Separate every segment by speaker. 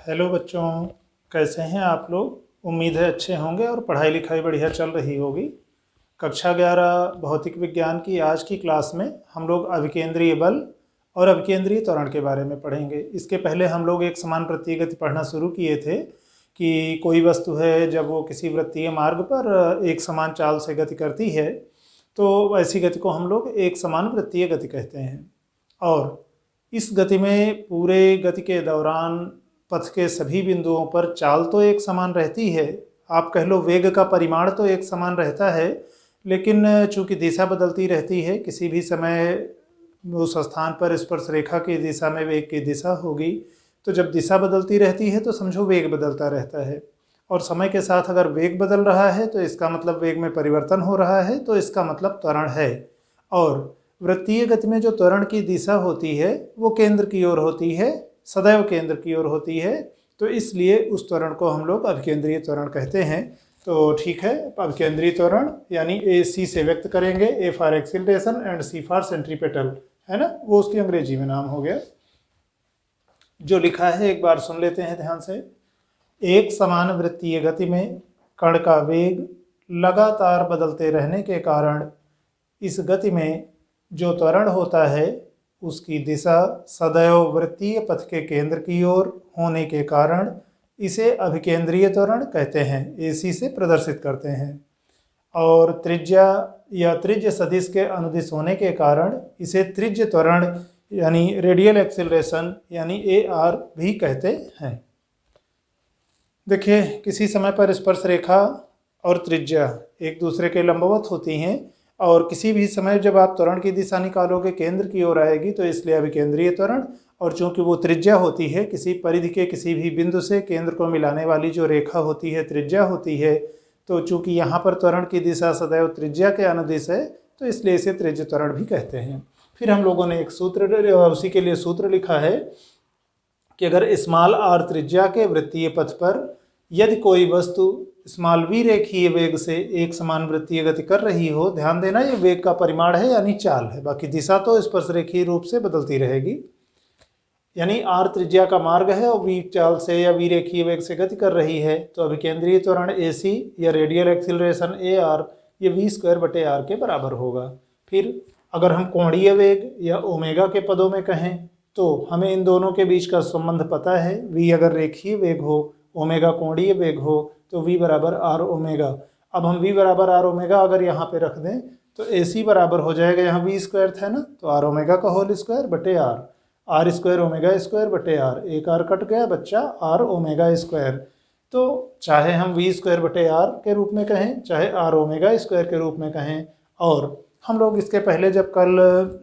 Speaker 1: Hello बच्चों, कैसे हैं आप लोग। उम्मीद है अच्छे होंगे और पढ़ाई लिखाई बढ़िया चल रही होगी। कक्षा 11 भौतिक विज्ञान की आज की क्लास में हम लोग अभिकेंद्रीय बल और अभिकेंद्रीय त्वरण के बारे में पढ़ेंगे। इसके पहले हम लोग एक समान वृत्तीय गति पढ़ना शुरू किए थे कि कोई वस्तु है जब वो किसी वृत्तीय मार्ग पर एक समान चाल से गति करती है तो ऐसी गति को हम लोग एक समान वृत्तीय गति कहते हैं। और इस गति में पूरे गति के दौरान पथ के सभी बिंदुओं पर चाल तो एक समान रहती है, आप कह लो वेग का परिमाण तो एक समान रहता है, लेकिन चूंकि दिशा बदलती रहती है, किसी भी समय उस स्थान पर स्पर्श रेखा की दिशा में वेग की दिशा होगी, तो जब दिशा बदलती रहती है तो समझो वेग बदलता रहता है। और समय के साथ अगर वेग बदल रहा है तो इसका मतलब वेग में परिवर्तन हो रहा है, तो इसका मतलब त्वरण है। और वृत्तीय गति में जो त्वरण की दिशा होती है वो केंद्र की ओर होती है, सदैव केंद्र की ओर होती है, तो इसलिए उस त्वरण को हम लोग अभिकेंद्रीय त्वरण कहते हैं। तो ठीक है, अभिकेंद्रीय त्वरण यानी AC से व्यक्त करेंगे, A for acceleration and C for centripetal, है ना, वो उसकी अंग्रेजी में नाम हो गया। जो लिखा है एक बार सुन लेते हैं ध्यान से। एक समान वृत्तीय गति में कण का वेग लगातार बदलते रहने के कारण इस गति में जो त्वरण होता है उसकी दिशा सदैव वृत्तीय पथ के केंद्र की ओर होने के कारण इसे अभिकेंद्रीय त्वरण कहते हैं, AC से प्रदर्शित करते हैं। और त्रिज्या या त्रिज्य सदिश के अनुदिश होने के कारण इसे त्रिज्य त्वरण यानी रेडियल एक्सेलरेशन यानी AR भी कहते हैं। देखिए, किसी समय पर स्पर्श रेखा और त्रिज्या एक दूसरे के लंबवत होती हैं, और किसी भी समय जब आप त्वरण की दिशा निकालोगे केंद्र की ओर आएगी, तो इसलिए अभिकेंद्रीय त्वरण। और चूंकि वो त्रिज्या होती है, किसी परिधि के किसी भी बिंदु से केंद्र को मिलाने वाली जो रेखा होती है त्रिज्या होती है, तो चूंकि यहाँ पर त्वरण की दिशा सदैव त्रिज्या के अनुदिश है, तो इसलिए इसे त्रिज्य त्वरण भी कहते हैं। फिर हम लोगों ने एक सूत्र, उसी के लिए सूत्र लिखा है कि अगर स्मॉल r त्रिज्या के वृत्तीय पथ पर यदि कोई वस्तु स्मॉल v रेखीय वेग से एक समान वृत्तीय गति कर रही हो, ध्यान देना ये वेग का परिमाण है यानी चाल है, बाकी दिशा तो स्पर्श रेखीय रूप से बदलती रहेगी। यानी r त्रिज्या का मार्ग है और v चाल से या v रेखीय वेग से गति कर रही है, तो अभिकेंद्रीय त्वरण AC या रेडियल एक्सीलरेशन AR ये v²/r के बराबर होगा। फिर अगर हम कोणीय वेग या ओमेगा के पदों में कहें तो हमें इन दोनों के बीच का संबंध पता है। v अगर रेखीय वेग हो, ओमेगा कोणीय वेग हो, तो v बराबर r ओमेगा। अब हम v बराबर r ओमेगा अगर यहाँ पे रख दें तो AC बराबर हो जाएगा, यहाँ v² था ना, तो r ओमेगा का होल स्क्वायर बटे r² ओमेगा स्क्वायर बटे r, एक r कट गया बच्चा r ओमेगा स्क्वायर। तो चाहे हम v²/r के रूप में कहें, चाहे r ओमेगा स्क्वायर के रूप में कहें। और हम लोग इसके पहले जब कल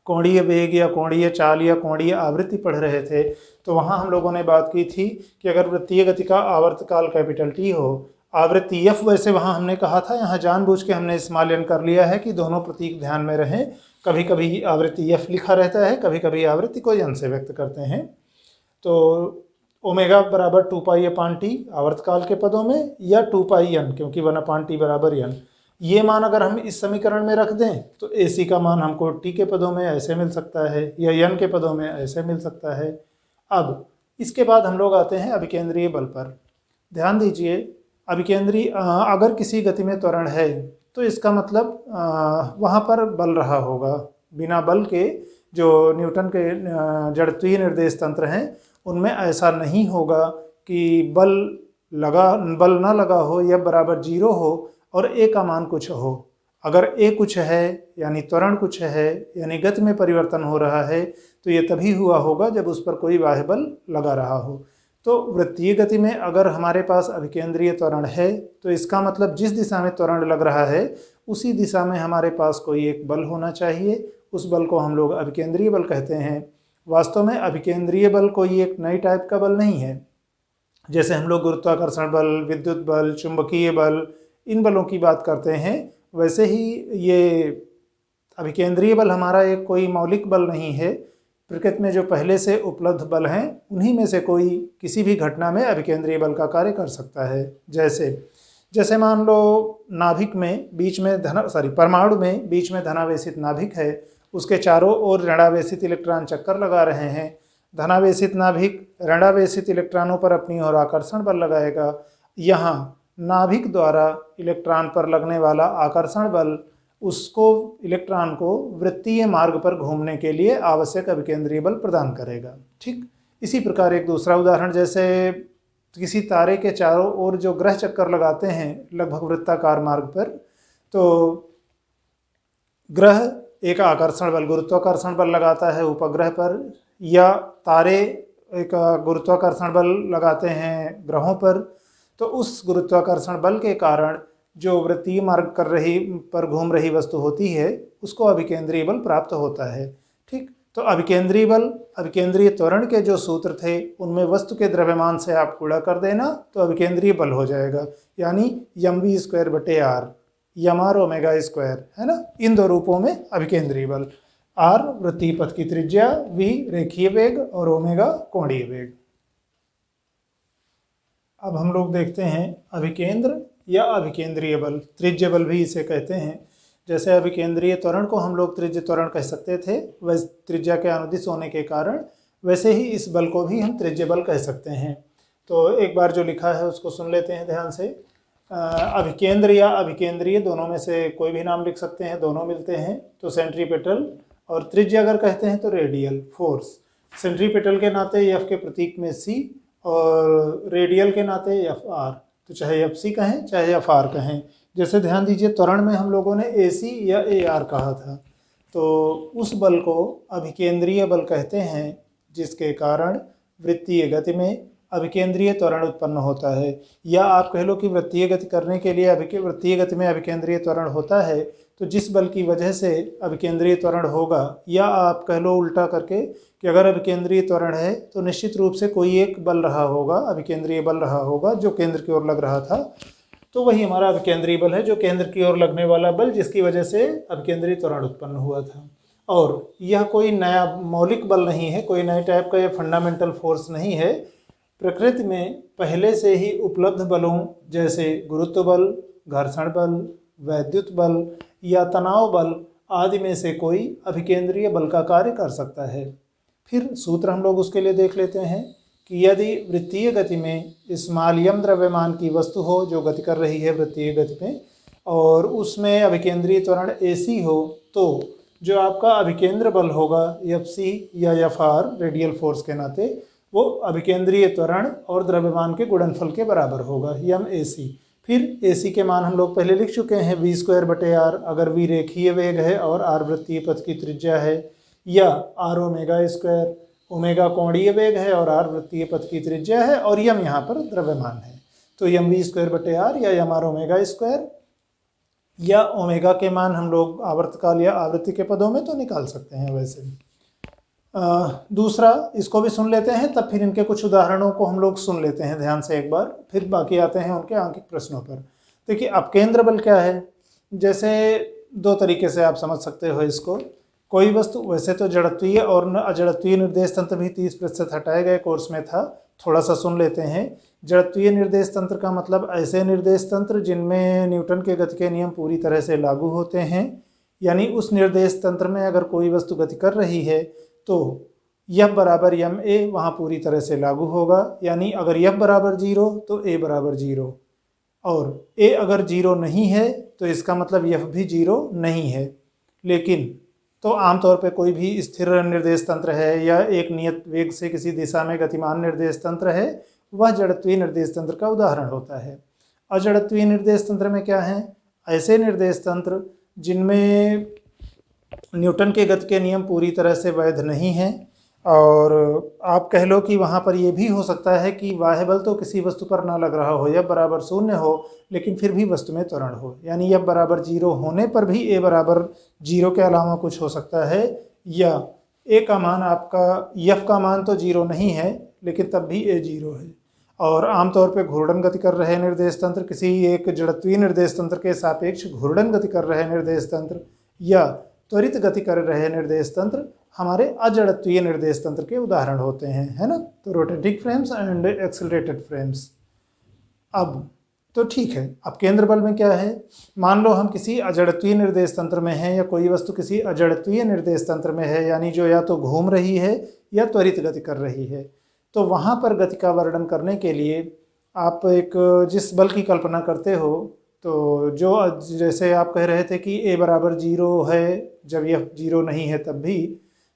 Speaker 1: कोणीय वेग या कोणीय चाल या कोणीय आवृत्ति पढ़ रहे थे, तो वहाँ हम लोगों ने बात की थी कि अगर वृत्तीय गति का आवर्तकाल T हो, आवृत्ति F, वैसे वहाँ हमने कहा था, यहाँ जानबूझ के हमने स्मॉल n कर लिया है कि दोनों प्रतीक ध्यान में रहें। कभी कभी आवृत्ति F लिखा रहता है, कभी कभी आवृत्ति को n से व्यक्त करते हैं। तो ओमेगा बराबर 2π/T आवर्तकाल के पदों में, या 2πn क्योंकि 1/T बराबर n। ये मान अगर हम इस समीकरण में रख दें तो AC का मान हमको T के पदों में ऐसे मिल सकता है या n के पदों में ऐसे मिल सकता है। अब इसके बाद हम लोग आते हैं अभिकेंद्रीय बल पर। ध्यान दीजिए, अभिकेंद्रीय अगर किसी गति में त्वरण है तो इसका मतलब वहाँ पर बल रहा होगा। बिना बल के जो न्यूटन के जड़त्वीय निर्देश तंत्र हैं उनमें ऐसा नहीं होगा कि बल ना लगा हो या बराबर 0 हो और A का मान कुछ हो। अगर A कुछ है यानी त्वरण कुछ है, यानी गति में परिवर्तन हो रहा है, तो ये तभी हुआ होगा जब उस पर कोई बाह्य बल लगा रहा हो। तो वृत्तीय गति में अगर हमारे पास अभिकेंद्रीय त्वरण है तो इसका मतलब जिस दिशा में त्वरण लग रहा है उसी दिशा में हमारे पास कोई एक बल होना चाहिए। उस बल को हम लोग अभिकेंद्रीय बल कहते हैं। वास्तव में अभिकेंद्रीय बल कोई एक नई टाइप का बल नहीं है। जैसे हम लोग गुरुत्वाकर्षण बल, विद्युत बल, चुंबकीय बल, इन बलों की बात करते हैं, वैसे ही ये अभिकेंद्रीय बल हमारा एक कोई मौलिक बल नहीं है। प्रकृति में जो पहले से उपलब्ध बल हैं उन्हीं में से कोई किसी भी घटना में अभिकेंद्रीय बल का कार्य कर सकता है। जैसे मान लो नाभिक में बीच में परमाणु में बीच में धनावेशित नाभिक है, उसके चारों ओर ऋणावेशित इलेक्ट्रॉन चक्कर लगा रहे हैं। धनावेशित नाभिक ऋणावेशित इलेक्ट्रॉनों पर अपनी ओर आकर्षण बल लगाएगा। यहाँ नाभिक द्वारा इलेक्ट्रॉन पर लगने वाला आकर्षण बल उसको इलेक्ट्रॉन को वृत्तीय मार्ग पर घूमने के लिए आवश्यक अभिकेंद्रीय बल प्रदान करेगा। ठीक, इसी प्रकार एक दूसरा उदाहरण, जैसे किसी तारे के चारों ओर जो ग्रह चक्कर लगाते हैं लगभग वृत्ताकार मार्ग पर, तो ग्रह एक आकर्षण बल गुरुत्वाकर्षण बल लगाता है उपग्रह पर, या तारे एक गुरुत्वाकर्षण बल लगाते हैं ग्रहों पर। तो उस गुरुत्वाकर्षण बल के कारण जो वृत्तीय मार्ग पर घूम रही वस्तु होती है उसको अभिकेंद्रीय बल प्राप्त होता है। ठीक, तो अभिकेंद्रीय बल, अभिकेंद्रीय त्वरण के जो सूत्र थे उनमें वस्तु के द्रव्यमान से आप गुणा कर देना तो अभिकेंद्रीय बल हो जाएगा, यानी mv²/r, mr ओमेगा स्क्वायर, है ना। इन दो रूपों में अभिकेंद्रीय बल, r वृत्तीय पथ की त्रिज्या, v रेखीय वेग और ओमेगा कोणीय वेग। अब हम लोग देखते हैं अभिकेंद्र या अभिकेंद्रीय बल, त्रिज्य बल भी इसे कहते हैं। जैसे अभिकेंद्रीय त्वरण को हम लोग त्रिज्य त्वरण कह सकते थे, वैसे त्रिज्या के अनुदिश होने के कारण, वैसे ही इस बल को भी हम त्रिज्य बल कह सकते हैं। तो एक बार जो लिखा है उसको सुन लेते हैं ध्यान से। अभिकेंद्र या अभिकेंद्रीय दोनों में से कोई भी नाम लिख सकते हैं, दोनों मिलते हैं। तो सेंट्रीपिटल, और त्रिज्या अगर कहते हैं तो रेडियल फोर्स। सेंट्रीपिटल के नाते एफ के प्रतीक में सी, और रेडियल के नाते एफ आर, तो चाहे एफ सी कहें चाहे एफ आर कहें। जैसे ध्यान दीजिए, त्वरण में हम लोगों ने ए सी या ए आर कहा था, तो उस बल को अभिकेंद्रीय बल कहते हैं जिसके कारण वृत्तीय गति में अभिकेंद्रीय त्वरण उत्पन्न होता है। या आप कह लो कि वृत्तीय गति करने के लिए वृत्तीय गति में अभिकेंद्रीय त्वरण होता है, तो जिस बल की वजह से अभिकेंद्रीय त्वरण होगा, या आप कह लो उल्टा करके कि अगर अभिकेंद्रीय त्वरण है तो निश्चित रूप से कोई एक बल रहा होगा, अभिकेंद्रीय बल रहा होगा जो केंद्र की ओर लग रहा था, तो वही हमारा अभिकेंद्रीय बल है, जो केंद्र की ओर लगने वाला बल जिसकी वजह से अभिकेंद्रीय त्वरण उत्पन्न हुआ था। और यह कोई नया मौलिक बल नहीं है, कोई नए टाइप का यह फंडामेंटल फोर्स नहीं है। प्रकृति में पहले से ही उपलब्ध बलों जैसे गुरुत्व बल, घर्षण बल, वैद्युत बल या तनाव बल आदि में से कोई अभिकेंद्रीय बल का कार्य कर सकता है। फिर सूत्र हम लोग उसके लिए देख लेते हैं कि यदि वृत्तीय गति में स्मॉल m द्रव्यमान की वस्तु हो जो गति कर रही है वृत्तीय गति में, और उसमें अभिकेंद्रीय त्वरण AC हो, तो जो आपका अभिकेंद्र बल होगा FC या FR रेडियल फोर्स के नाते, वो अभिकेंद्रीय त्वरण और द्रव्यमान के गुणनफल के बराबर होगा, MAC। फिर AC के मान हम लोग पहले लिख चुके हैं, v²/r, अगर v रेखीय वेग है और r वृत्तीय पथ की त्रिज्या है, या r ओमेगा स्क्वायर, ओमेगा कोणीय वेग है और r वृत्तीय पथ की त्रिज्या है, और m यहाँ पर द्रव्यमान है। तो mv²/r या mr ओमेगा स्क्वायर, या ओमेगा के मान हम लोग आवर्तकाल या आवृत्ति के पदों में तो निकाल सकते हैं वैसे भी। दूसरा, इसको भी सुन लेते हैं, तब फिर इनके कुछ उदाहरणों को हम लोग सुन लेते हैं ध्यान से एक बार, फिर बाकी आते हैं उनके आंकिक प्रश्नों पर। देखिए, अपकेंद्र बल क्या है, जैसे दो तरीके से आप समझ सकते हो इसको। कोई वस्तु, वैसे तो जड़त्वीय और अजड़त्वीय निर्देश तंत्र भी 30% हटाए गए कोर्स में था, थोड़ा सा सुन लेते हैं। जड़त्वीय निर्देश तंत्र का मतलब ऐसे निर्देश तंत्र जिनमें न्यूटन के गति के नियम पूरी तरह से लागू होते हैं, यानी उस निर्देश तंत्र में अगर कोई वस्तु गति कर रही है तो F बराबर ma वहाँ पूरी तरह से लागू होगा, यानी अगर F बराबर 0 तो a बराबर 0, और a अगर 0 नहीं है तो इसका मतलब F भी 0 नहीं है। लेकिन तो आमतौर पे कोई भी स्थिर निर्देश तंत्र है या एक नियत वेग से किसी दिशा में गतिमान निर्देश तंत्र है, वह जड़त्वीय निर्देश तंत्र का उदाहरण होता है। अजड़त्वीय निर्देश तंत्र में क्या है, ऐसे निर्देश तंत्र जिनमें न्यूटन के गति के नियम पूरी तरह से वैध नहीं हैं, और आप कह लो कि वहाँ पर ये भी हो सकता है कि बाह्य बल तो किसी वस्तु पर ना लग रहा हो, F बराबर 0 हो, लेकिन फिर भी वस्तु में त्वरण हो, यानी F बराबर 0 होने पर भी a बराबर 0 के अलावा कुछ हो सकता है, या a का मान आपका, F का मान तो 0 नहीं है लेकिन तब भी a 0 है। और आमतौर पर घूर्णन गति कर रहे निर्देश तंत्र, किसी एक जड़त्वीय निर्देश तंत्र के सापेक्ष घूर्णन गति कर रहे निर्देश तंत्र या त्वरित गति कर रहे निर्देश तंत्र हमारे अजड़त्वीय निर्देश तंत्र के उदाहरण होते हैं, है ना। तो rotating frames and accelerated frames. अब तो ठीक है। अब केंद्र बल में क्या है, मान लो हम किसी अजड़त्वीय निर्देश तंत्र में हैं या कोई वस्तु किसी अजड़त्वीय निर्देश तंत्र में है, यानी जो या तो घूम रही है या त्वरित गति कर रही है, तो वहाँ पर गति का वर्णन करने के लिए आप एक जिस बल की कल्पना करते हो, तो जो जैसे आप कह रहे थे कि a बराबर 0 है जब यह 0 नहीं है तब भी,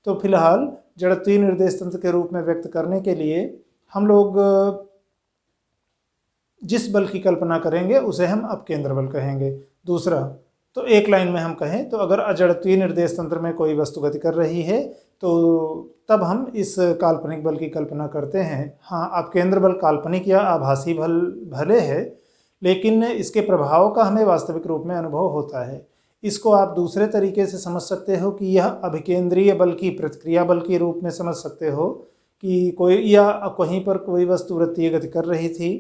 Speaker 1: तो फिलहाल जड़त्वीय निर्देश तंत्र के रूप में व्यक्त करने के लिए हम लोग जिस बल की कल्पना करेंगे उसे हम अपकेंद्र बल कहेंगे। दूसरा, तो एक लाइन में हम कहें तो अगर अजड़त्वीय निर्देश तंत्र में कोई वस्तु गति कर रही है तो तब हम इस काल्पनिक बल की कल्पना करते हैं। हाँ, अपकेंद्र बल काल्पनिक या आभासी बल भले है, लेकिन इसके प्रभाव का हमें वास्तविक रूप में अनुभव होता है। इसको आप दूसरे तरीके से समझ सकते हो कि यह अभिकेंद्रीय बल की प्रतिक्रिया बल के रूप में समझ सकते हो कि कोई या कहीं पर कोई वस्तु वृत्तीय गति कर रही थी,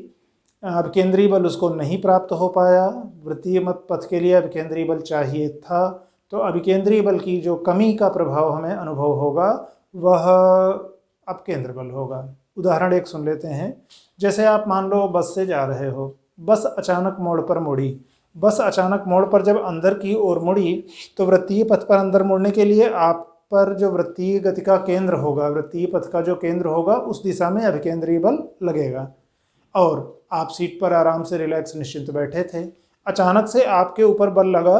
Speaker 1: अभिकेंद्रीय बल उसको नहीं प्राप्त हो पाया, वृत्तीय मत पथ के लिए अभिकेंद्रीय बल चाहिए था, तो अभिकेंद्रीय बल की जो कमी का प्रभाव हमें अनुभव होगा वह अपकेंद्र बल होगा। उदाहरण एक सुन लेते हैं। जैसे आप मान लो बस से जा रहे हो, बस अचानक मोड़ पर मुड़ी। बस अचानक मोड़ पर जब अंदर की ओर मुड़ी तो वृत्तीय पथ पर अंदर मुड़ने के लिए आप पर जो वृत्तीय गति का केंद्र होगा, वृत्तीय पथ का जो केंद्र होगा, उस दिशा में अभिकेंद्रीय बल लगेगा और आप सीट पर आराम से रिलैक्स निश्चिंत बैठे थे। अचानक से आपके ऊपर बल लगा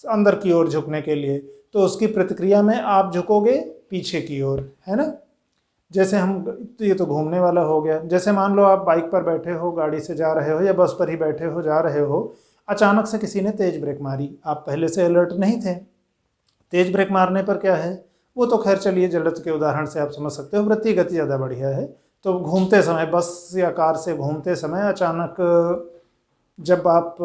Speaker 1: अंदर की ओर झुकने के लिए, तो उसकी प्रतिक्रिया में आप झुकोगे पीछे की ओर, है ना। जैसे हम, तो ये तो घूमने वाला हो गया। जैसे मान लो आप बाइक पर बैठे हो, गाड़ी से जा रहे हो या बस पर ही बैठे हो, जा रहे हो, अचानक से किसी ने तेज ब्रेक मारी, आप पहले से अलर्ट नहीं थे। तेज ब्रेक मारने पर क्या है, वो तो खैर चलिए जड़त्व के उदाहरण से आप समझ सकते हो, वृत्तीय गति ज़्यादा बढ़िया है। तो घूमते समय, बस या कार से घूमते समय अचानक जब आप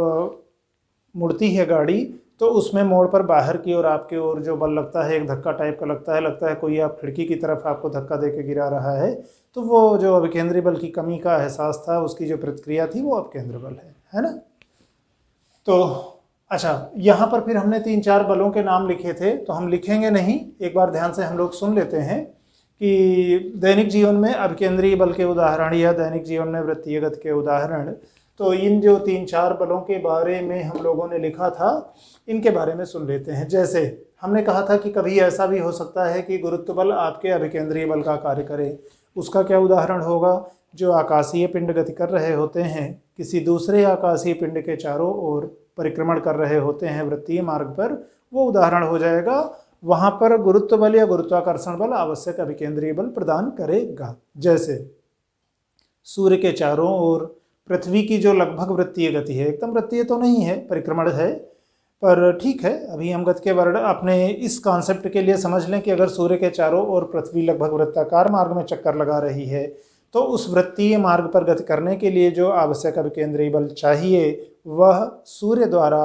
Speaker 1: मुड़ती है गाड़ी, तो उसमें मोड़ पर बाहर की ओर आपके ओर जो बल लगता है, एक धक्का टाइप का लगता है कोई आप खिड़की की तरफ आपको धक्का दे के गिरा रहा है, तो वो जो अभिकेंद्रीय बल की कमी का एहसास था, उसकी जो प्रतिक्रिया थी वो अपकेंद्र बल है ना। तो अच्छा, यहाँ पर फिर हमने 3-4 बलों के नाम लिखे थे, तो हम लिखेंगे नहीं, एक बार ध्यान से हम लोग सुन लेते हैं कि दैनिक जीवन में अभिकेंद्रीय बल के उदाहरण या दैनिक जीवन में वृत्तीय गति के उदाहरण। तो इन जो 3-4 बलों के बारे में हम लोगों ने लिखा था, इनके बारे में सुन लेते हैं। जैसे हमने कहा था कि कभी ऐसा भी हो सकता है कि गुरुत्व बल आपके अभिकेंद्रीय बल का कार्य करे। उसका क्या उदाहरण होगा, जो आकाशीय पिंड गति कर रहे होते हैं, किसी दूसरे आकाशीय पिंड के चारों ओर परिक्रमण कर रहे होते हैं वृत्तीय मार्ग पर, वो उदाहरण हो जाएगा। वहाँ पर गुरुत्व बल या गुरुत्वाकर्षण बल आवश्यक अभिकेंद्रीय बल प्रदान करेगा। जैसे सूर्य के चारों ओर पृथ्वी की जो लगभग वृत्तीय गति है, एकदम वृत्तीय तो नहीं है, परिक्रमण है, पर ठीक है, अभी हम गति के वर्णन अपने इस कॉन्सेप्ट के लिए समझ लें कि अगर सूर्य के चारों ओर पृथ्वी लगभग वृत्ताकार मार्ग में चक्कर लगा रही है, तो उस वृत्तीय मार्ग पर गति करने के लिए जो आवश्यक अभिकेंद्रीय बल चाहिए वह सूर्य द्वारा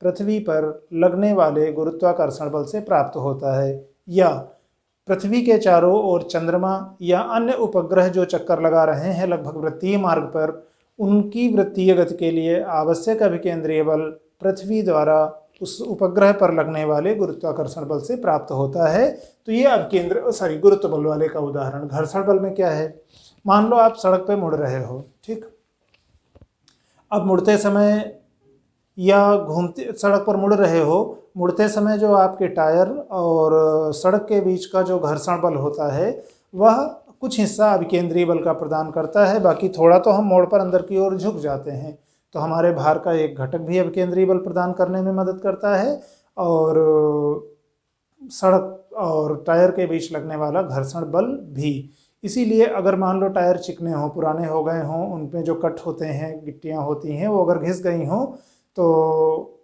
Speaker 1: पृथ्वी पर लगने वाले गुरुत्वाकर्षण बल से प्राप्त होता है। या पृथ्वी के चारों ओर चंद्रमा या अन्य उपग्रह जो चक्कर लगा रहे हैं लगभग वृत्तीय मार्ग पर, उनकी वृत्तीय गति के लिए आवश्यक अभिकेंद्रीय बल पृथ्वी द्वारा उस उपग्रह पर लगने वाले गुरुत्वाकर्षण बल से प्राप्त होता है। तो ये गुरुत्व बल वाले का उदाहरण। घर्षण बल में क्या है, मान लो आप सड़क पे मुड़ रहे हो, ठीक। अब मुड़ते समय या घूमते सड़क पर मुड़ रहे हो, मुड़ते समय जो आपके टायर और सड़क के बीच का जो घर्षण बल होता है वह कुछ हिस्सा अभिकेंद्रीय बल का प्रदान करता है, बाकी थोड़ा तो हम मोड़ पर अंदर की ओर झुक जाते हैं। तो हमारे भार का एक घटक भी अभिकेंद्रीय बल प्रदान करने में मदद करता है, और सड़क और टायर के बीच लगने वाला घर्षण बल भी। इसीलिए अगर मान लो टायर चिकने हों, पुराने हो गए हों, उनमें जो कट होते हैं, गिट्टियाँ होती हैं, वो अगर घिस गई हों तो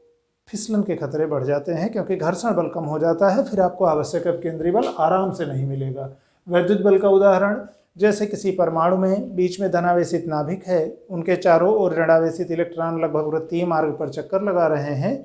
Speaker 1: फिसलन के खतरे बढ़ जाते हैं, क्योंकि घर्षण बल कम हो जाता है, फिर आपको आवश्यक अभिकेंद्रीय बल आराम से नहीं मिलेगा। वैद्युत बल का उदाहरण, जैसे किसी परमाणु में बीच में धनावेशित नाभिक है, उनके चारों ओर ऋणावेशित इलेक्ट्रॉन लगभग वृत्तीय मार्ग पर चक्कर लगा रहे हैं,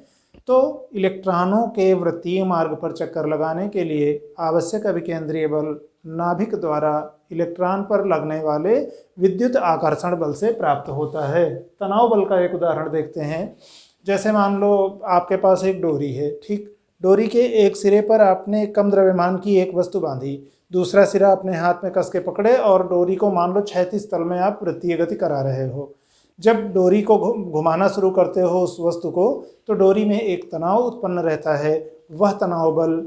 Speaker 1: तो इलेक्ट्रॉनों के वृत्तीय मार्ग पर चक्कर लगाने के लिए आवश्यक अभिकेंद्रीय बल नाभिक द्वारा इलेक्ट्रॉन पर लगने वाले विद्युत आकर्षण बल से प्राप्त होता है। तनाव बल का एक उदाहरण देखते हैं। जैसे मान लो आपके पास एक डोरी है, ठीक। डोरी के एक सिरे पर आपने कम द्रव्यमान की एक वस्तु बांधी, दूसरा सिरा अपने हाथ में कस के पकड़े और डोरी को मान लो क्षैतिज तल में आप वृत्तीय गति करा रहे हो। जब डोरी को घुमाना शुरू करते हो उस वस्तु को, तो डोरी में एक तनाव उत्पन्न रहता है। वह तनाव बल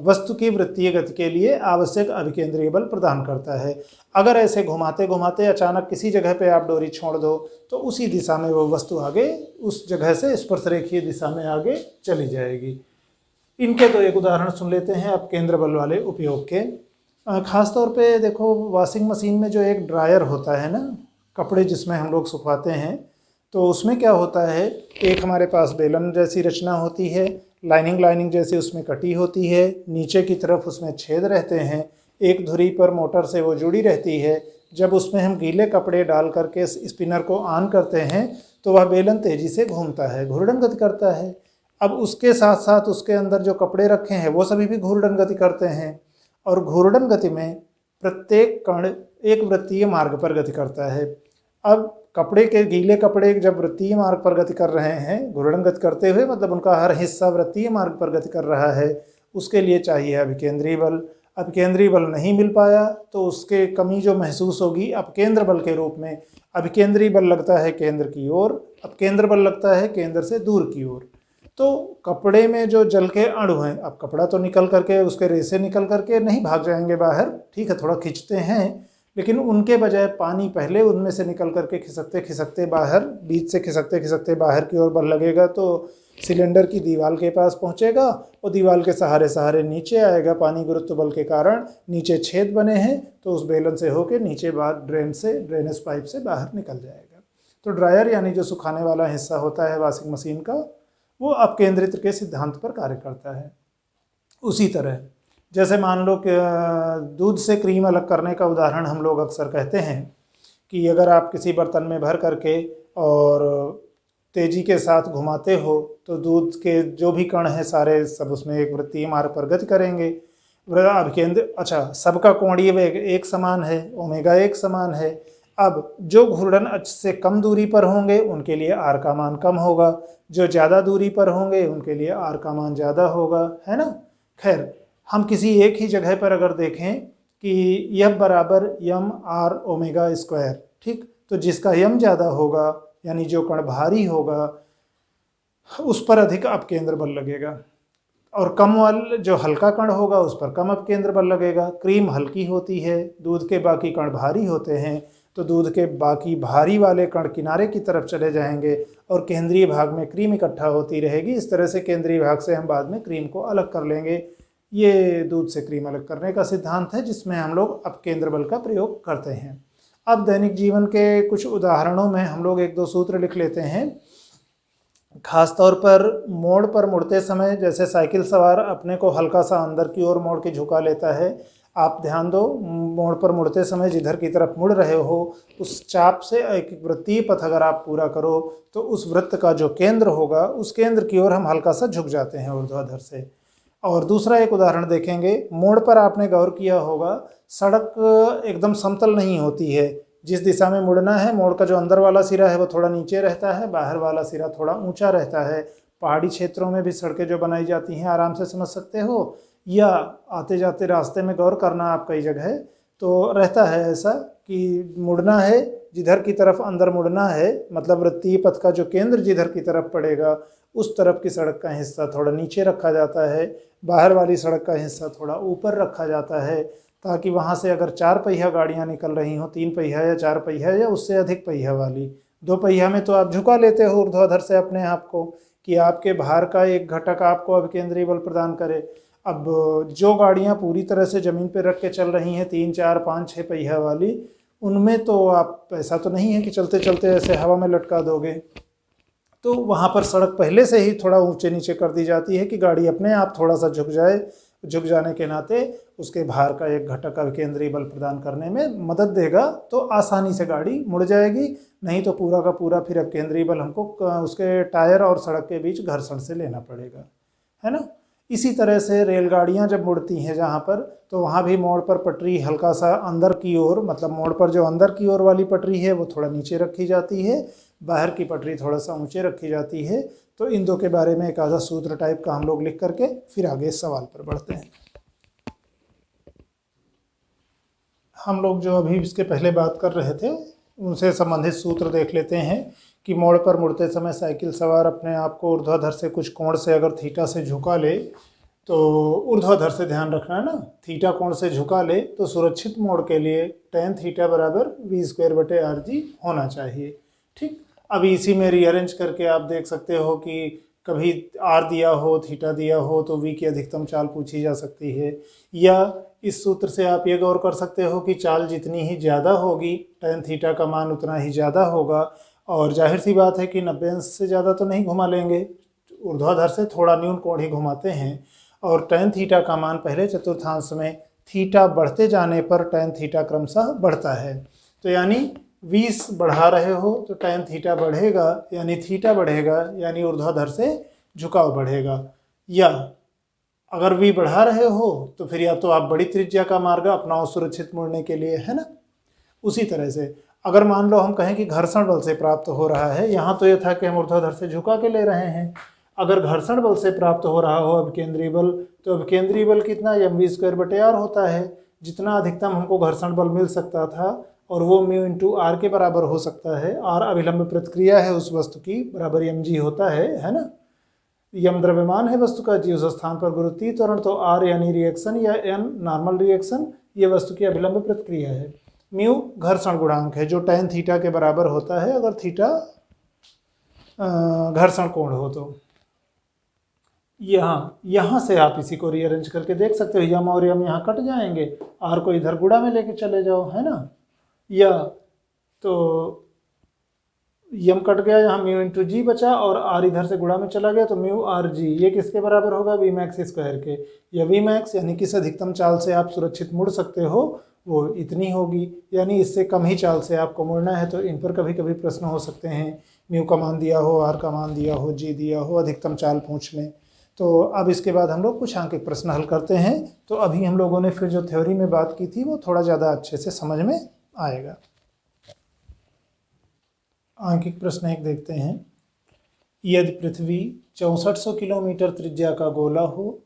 Speaker 1: वस्तु की वृत्तीय गति के लिए आवश्यक अभिकेंद्रीय बल प्रदान करता है। अगर ऐसे घुमाते घुमाते अचानक किसी जगह पे आप डोरी छोड़ दो तो उसी दिशा में वो वस्तु आगे उस जगह से स्पर्शरेखीय दिशा में आगे चली जाएगी। इनके तो एक उदाहरण सुन लेते हैं अपकेंद्र बल वाले उपयोग के। ख़ास तौर पे देखो, वॉशिंग मशीन में जो एक ड्रायर होता है ना, कपड़े जिसमें हम लोग सुखाते हैं, तो उसमें क्या होता है, एक हमारे पास बेलन जैसी रचना होती है, लाइनिंग जैसी उसमें कटी होती है, नीचे की तरफ उसमें छेद रहते हैं, एक धुरी पर मोटर से वो जुड़ी रहती है। जब उसमें हम गीले कपड़े डाल करके स्पिनर को ऑन करते हैं तो वह बेलन तेज़ी से घूमता है, घूर्णन गति करता है। अब उसके साथ साथ उसके अंदर जो कपड़े रखे हैं वो सभी भी घूर्णन गति करते हैं, और घूर्णन गति में प्रत्येक कण एक वृत्तीय मार्ग पर गति करता है। अब कपड़े के गीले कपड़े जब वृत्तीय मार्ग पर गति कर रहे हैं, घूर्णन गति करते हुए, मतलब उनका हर हिस्सा वृत्तीय मार्ग पर गति कर रहा है, उसके लिए चाहिए अभिकेंद्रीय बल। अभिकेंद्रीय बल नहीं मिल पाया तो उसके कमी जो महसूस होगी अपकेंद्र बल के रूप में। अभिकेंद्रीय बल लगता है केंद्र की ओर, अपकेंद्र बल लगता है केंद्र से दूर की ओर। तो कपड़े में जो जल के अणु हैं, अब कपड़ा तो निकल करके, उसके रेसे निकल करके नहीं भाग जाएंगे बाहर, ठीक है, थोड़ा खींचते हैं, लेकिन उनके बजाय पानी पहले उनमें से निकल करके खिसकते खिसकते बाहर, बीच से खिसकते खिसकते बाहर की ओर बल लगेगा तो सिलेंडर की दीवार के पास पहुंचेगा और दीवार के सहारे सहारे नीचे आएगा। पानी गुरुत्व बल के कारण नीचे छेद बने हैं तो उस बेलन से होके नीचे बाद ड्रेनेज पाइप से बाहर निकल जाएगा। तो ड्रायर यानी जो सुखाने वाला हिस्सा होता है वॉशिंग मशीन का, वो अपकेंद्रित के सिद्धांत पर कार्य करता है। उसी तरह जैसे मान लो कि दूध से क्रीम अलग करने का उदाहरण हम लोग अक्सर कहते हैं कि अगर आप किसी बर्तन में भर करके और तेज़ी के साथ घुमाते हो तो दूध के जो भी कण हैं सारे सब उसमें एक वृत्तीय मार्ग पर गति करेंगे। अभिकेंद्र, अच्छा, सबका कोणीय वेग एक समान है, ओमेगा एक समान है। अब जो घूर्णन अक्ष से कम दूरी पर होंगे उनके लिए आर का मान कम होगा, जो ज़्यादा दूरी पर होंगे उनके लिए आर का मान ज़्यादा होगा, है ना। खैर, हम किसी एक ही जगह पर अगर देखें कि यह बराबर यम आर ओमेगा स्क्वायर, ठीक, तो जिसका यम ज़्यादा होगा यानी जो कण भारी होगा उस पर अधिक अपकेंद्र बल लगेगा, और कम वाला जो हल्का कण होगा उस पर कम अपकेंद्र बल लगेगा। क्रीम हल्की होती है, दूध के बाकी कण भारी होते हैं, तो दूध के बाकी भारी वाले कण किनारे की तरफ चले जाएंगे और केंद्रीय भाग में क्रीम इकट्ठा होती रहेगी। इस तरह से केंद्रीय भाग से हम बाद में क्रीम को अलग कर लेंगे। ये दूध से क्रीम अलग करने का सिद्धांत है जिसमें हम लोग अपकेंद्र बल का प्रयोग करते हैं। अब दैनिक जीवन के कुछ उदाहरणों में हम लोग एक दो सूत्र लिख लेते हैं। खास तौर पर मोड़ पर मुड़ते समय, जैसे साइकिल सवार अपने को हल्का सा अंदर की ओर मोड़ के झुका लेता है, आप ध्यान दो, मोड़ पर मुड़ते समय जिधर की तरफ मुड़ रहे हो उस चाप से एक वृत्तीय पथ अगर आप पूरा करो तो उस वृत्त का जो केंद्र होगा उस केंद्र की ओर हम हल्का सा झुक जाते हैं ऊर्ध्वाधर से। और दूसरा एक उदाहरण देखेंगे, मोड़ पर आपने गौर किया होगा सड़क एकदम समतल नहीं होती है। जिस दिशा में मुड़ना है, मोड़ का जो अंदर वाला सिरा है वो थोड़ा नीचे रहता है, बाहर वाला सिरा थोड़ा ऊंचा रहता है। पहाड़ी क्षेत्रों में भी सड़कें जो बनाई जाती हैं आराम से समझ सकते हो, या आते जाते रास्ते में गौर करना आप कई जगह तो रहता है ऐसा कि मुड़ना है जिधर की तरफ अंदर मुड़ना है, मतलब वृत्तीय पथ का जो केंद्र जिधर की तरफ पड़ेगा उस तरफ की सड़क का हिस्सा थोड़ा नीचे रखा जाता है, बाहर वाली सड़क का हिस्सा थोड़ा ऊपर रखा जाता है, ताकि वहाँ से अगर 4 पहिया गाड़ियाँ निकल रही हों, 3 पहिया या 4 पहिया या उससे अधिक पहिया वाली, 2 पहिया में तो आप झुका लेते हो ऊर्ध्वाधर से अपने आप को कि आपके भार का एक घटक आपको अभिकेंद्रीय बल प्रदान करे। अब जो गाड़ियाँ पूरी तरह से ज़मीन पर रख के चल रही हैं 3, 4, 5, 6 पहिया वाली, उनमें तो आप ऐसा तो नहीं है कि चलते चलते ऐसे हवा में लटका दोगे, तो वहाँ पर सड़क पहले से ही थोड़ा ऊंचे नीचे कर दी जाती है कि गाड़ी अपने आप थोड़ा सा झुक जाए। झुक जाने के नाते उसके भार का एक घटक अभिकेंद्रीय बल प्रदान करने में मदद देगा, तो आसानी से गाड़ी मुड़ जाएगी। नहीं तो पूरा का पूरा फिर अभिकेंद्रीय बल हमको उसके टायर और सड़क के बीच घर्षण से लेना पड़ेगा, है ना। इसी तरह से रेलगाड़ियाँ जब मुड़ती हैं जहाँ पर, तो वहाँ भी मोड़ पर पटरी हल्का सा अंदर की ओर, मतलब मोड़ पर जो अंदर की ओर वाली पटरी है वो थोड़ा नीचे रखी जाती है, बाहर की पटरी थोड़ा सा ऊंचे रखी जाती है। तो इन दो के बारे में एक आधा सूत्र टाइप का हम लोग लिख करके फिर आगे इस सवाल पर बढ़ते हैं। हम लोग जो अभी इसके पहले बात कर रहे थे उनसे संबंधित सूत्र देख लेते हैं कि मोड़ पर मुड़ते समय साइकिल सवार अपने आप को ऊर्ध्वाधर से कुछ कोण से अगर थीटा से झुका ले, तो ऊर्ध्वाधर से ध्यान रखना है ना, थीटा कोण से झुका ले तो सुरक्षित मोड़ के लिए tan थीटा बराबर v²/rg होना चाहिए। ठीक, अभी इसी में रीअरेंज करके आप देख सकते हो कि कभी r दिया हो, थीटा दिया हो तो v की अधिकतम चाल पूछी जा सकती है, या इस सूत्र से आप ये गौर कर सकते हो कि चाल जितनी ही ज़्यादा होगी tan थीटा का मान उतना ही ज़्यादा होगा, और जाहिर सी बात है कि 90 अंश से ज़्यादा तो नहीं घुमा लेंगे, ऊर्ध्वाधर से थोड़ा न्यून कोण ही घुमाते हैं, और tan थीटा का मान पहले चतुर्थांश में थीटा बढ़ते जाने पर tan थीटा क्रमशः बढ़ता है। तो यानी 20 बढ़ा रहे हो तो tan थीटा बढ़ेगा, यानी थीटा बढ़ेगा, यानी ऊर्ध्वाधर से झुकाव बढ़ेगा, या अगर v बढ़ा रहे हो तो फिर या तो आप बड़ी त्रिज्या का मार्ग अपनाओ सुरक्षित मुड़ने के लिए, है ना। उसी तरह से अगर मान लो हम कहें कि घर्षण बल से प्राप्त हो रहा है, यहाँ तो ये था कि हम ऊर्ध्वाधर से झुका के ले रहे हैं, अगर घर्षण बल से प्राप्त हो रहा हो अभिकेंद्रीय बल, तो अभिकेंद्रीय बल कितना mv²/r होता है, जितना अधिकतम हमको घर्षण बल मिल सकता था, और वो μ × r के बराबर हो सकता है। r अभिलंब प्रतिक्रिया है उस वस्तु की, बराबर mg होता है ना। यम द्रव्यमान है वस्तु का, जी उस स्थान पर गुरुत्वीय त्वरण, तो r यानी रिएक्शन या n नॉर्मल रिएक्शन, ये वस्तु की अभिलंब प्रतिक्रिया है। म्यू घर्षण गुणांक है जो tan थीटा के बराबर होता है अगर थीटा घर्षण कोण हो तो। यहाँ से आप इसी को रीअरेंज करके देख सकते हो, यम और यम यहाँ कट जाएंगे, r को इधर गुणा में लेके चले जाओ, है ना, या तो यम कट गया, यहाँ μ × g बचा और r इधर से गुणा में चला गया, तो μ/r g ये किसके बराबर होगा, Vmax² के, या Vmax यानी किस अधिकतम चाल से आप सुरक्षित मुड़ सकते हो वो इतनी होगी, यानी इससे कम ही चाल से आपको मुड़ना है। तो इन पर कभी कभी प्रश्न हो सकते हैं, म्यू का मान दिया हो, r का मान दिया हो, g दिया हो, अधिकतम चाल पूछ लें। तो अब इसके बाद हम लोग कुछ आंकिक प्रश्न हल करते हैं। तो अभी हम लोगों ने फिर जो थ्योरी में बात की थी वो थोड़ा ज़्यादा अच्छे से समझ में आएगा। आंकिक प्रश्न एक देखते हैं। यदि पृथ्वी 6400 किलोमीटर त्रिज्या का गोला हो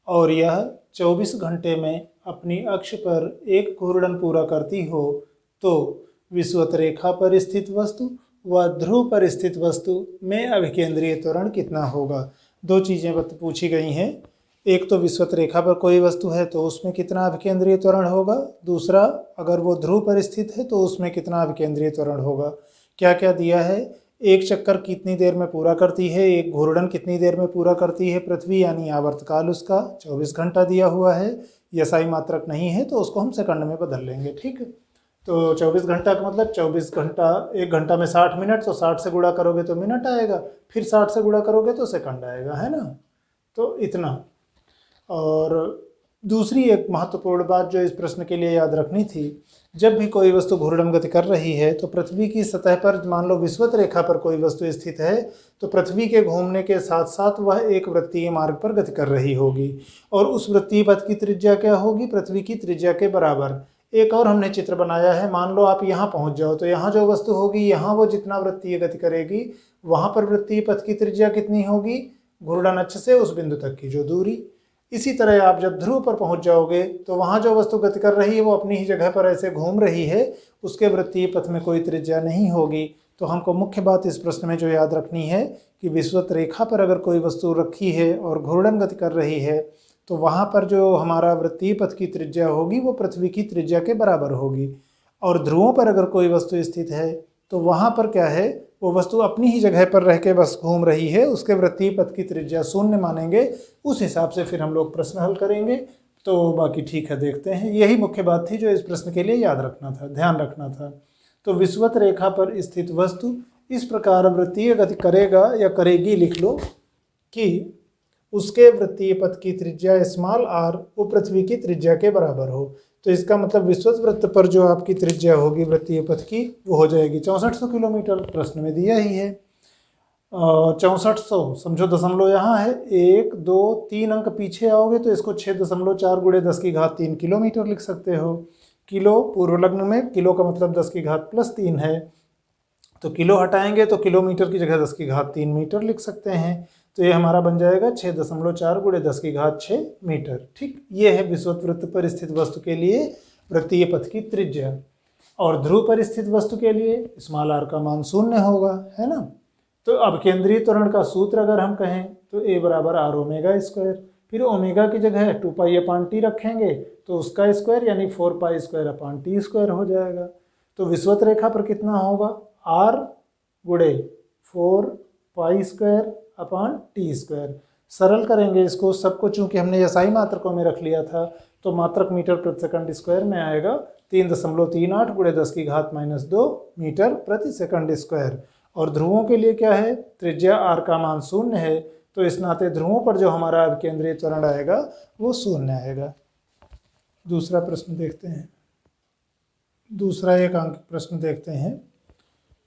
Speaker 1: और यह 24 घंटे में अपनी अक्ष पर एक घूर्णन पूरा करती हो, तो विषुवत रेखा पर स्थित वस्तु व ध्रुव पर स्थित वस्तु में अभिकेंद्रीय त्वरण कितना होगा। दो चीज़ें पूछी गई हैं, एक तो विषुवत रेखा पर कोई वस्तु है तो उसमें कितना अभिकेंद्रीय त्वरण होगा, दूसरा अगर वो ध्रुव पर स्थित है तो उसमें कितना अभिकेंद्रीय त्वरण होगा। क्या क्या दिया है, एक चक्कर कितनी देर में पूरा करती है, एक घूर्णन कितनी देर में पूरा करती है पृथ्वी, यानी आवर्तकाल उसका 24 घंटा दिया हुआ है, यसाई मात्रक नहीं है तो उसको हम सेकंड में बदल लेंगे। ठीक, तो 24 घंटा का मतलब 24 घंटा, एक घंटा में 60 मिनट, तो 60 से गुणा करोगे तो मिनट आएगा, फिर 60 से गुणा करोगे तो सेकंड आएगा, है ना। तो इतना। और दूसरी एक महत्वपूर्ण बात जो इस प्रश्न के लिए याद रखनी थी, जब भी कोई वस्तु घूर्णन गति कर रही है तो पृथ्वी की सतह पर मान लो विषुवत रेखा पर कोई वस्तु स्थित है, तो पृथ्वी के घूमने के साथ साथ वह एक वृत्तीय मार्ग पर गति कर रही होगी, और उस वृत्तीय पथ की त्रिज्या क्या होगी, पृथ्वी की त्रिज्या के बराबर। एक और हमने चित्र बनाया है, मान लो आप यहाँ पहुँच जाओ तो यहाँ जो वस्तु होगी, यहाँ वो जितना वृत्तीय गति करेगी, वहाँ पर वृत्तीय पथ की त्रिज्या कितनी होगी, घूर्णन अक्ष से उस बिंदु तक की जो दूरी। इसी तरह आप जब ध्रुव पर पहुंच जाओगे तो वहाँ जो वस्तु गति कर रही है वो अपनी ही जगह पर ऐसे घूम रही है, उसके वृत्तीय पथ में कोई त्रिज्या नहीं होगी। तो हमको मुख्य बात इस प्रश्न में जो याद रखनी है कि विषुवत रेखा पर अगर कोई वस्तु रखी है और घूर्णन गति कर रही है तो वहाँ पर जो हमारा वृत्तीय पथ की त्रिज्या होगी वो पृथ्वी की त्रिज्या के बराबर होगी, और ध्रुवों पर अगर कोई वस्तु स्थित है तो वहाँ पर क्या है, वो वस्तु अपनी ही जगह पर रह के बस घूम रही है, उसके वृत्तीय पथ की त्रिज्या 0 मानेंगे, उस हिसाब से फिर हम लोग प्रश्न हल करेंगे। तो बाकी ठीक है, देखते हैं। यही मुख्य बात थी जो इस प्रश्न के लिए याद रखना था, ध्यान रखना था। तो विषुवत रेखा पर स्थित वस्तु इस प्रकार वृत्तीय गति करेगा या करेगी, लिख लो कि उसके वृत्तीय पथ की त्रिज्या स्मॉल r वो पृथ्वी की त्रिज्या के बराबर हो। तो इसका मतलब विषुवत वृत्त पर जो आपकी त्रिज्या होगी वृत्तीय पथ की वो हो जाएगी 6400 किलोमीटर, प्रश्न में दिया ही है 6400। समझो दशमलव यहाँ है, 1 2 3 अंक पीछे आओगे तो इसको 6.4 × 10³ किलोमीटर लिख सकते हो। किलो पूर्व लग्न में किलो का मतलब 10³ + 3 है, तो किलो हटाएंगे तो किलोमीटर की जगह 10³ मीटर लिख सकते हैं। तो ये हमारा बन जाएगा 6.4 × 10⁶ मीटर। ठीक, ये है विषुवत वृत्त पर स्थित वस्तु के लिए वृत्तीय पथ की त्रिज्या। और ध्रुव पर स्थित वस्तु के लिए स्मॉल r का मान 0 होगा, है ना। तो अब केंद्रीय त्वरण का सूत्र अगर हम कहें तो a बराबर r ओमेगा स्क्वायर, फिर ओमेगा की जगह 2 पाई अपान टी रखेंगे तो उसका स्क्वायर यानी 4 pi square upon T square हो जाएगा। तो विषुवत रेखा पर कितना होगा, r गुणे 4 pi square upon T square. सरल करेंगे इसको सबको, चूंकि हमने SI मात्रकों में रख लिया था तो मात्रक मीटर प्रति सेकंड स्क्वायर में आएगा 3.38 गुणे 10 की घात -2 मीटर प्रति सेकंड स्क्वायर। और ध्रुवों के लिए क्या है, त्रिज्या r का मान 0 है, तो इस नाते ध्रुवों पर जो हमारा अभिकेंद्रीय त्वरण आएगा वो 0 आएगा। दूसरा प्रश्न देखते हैं, दूसरा एक अंक प्रश्न देखते हैं।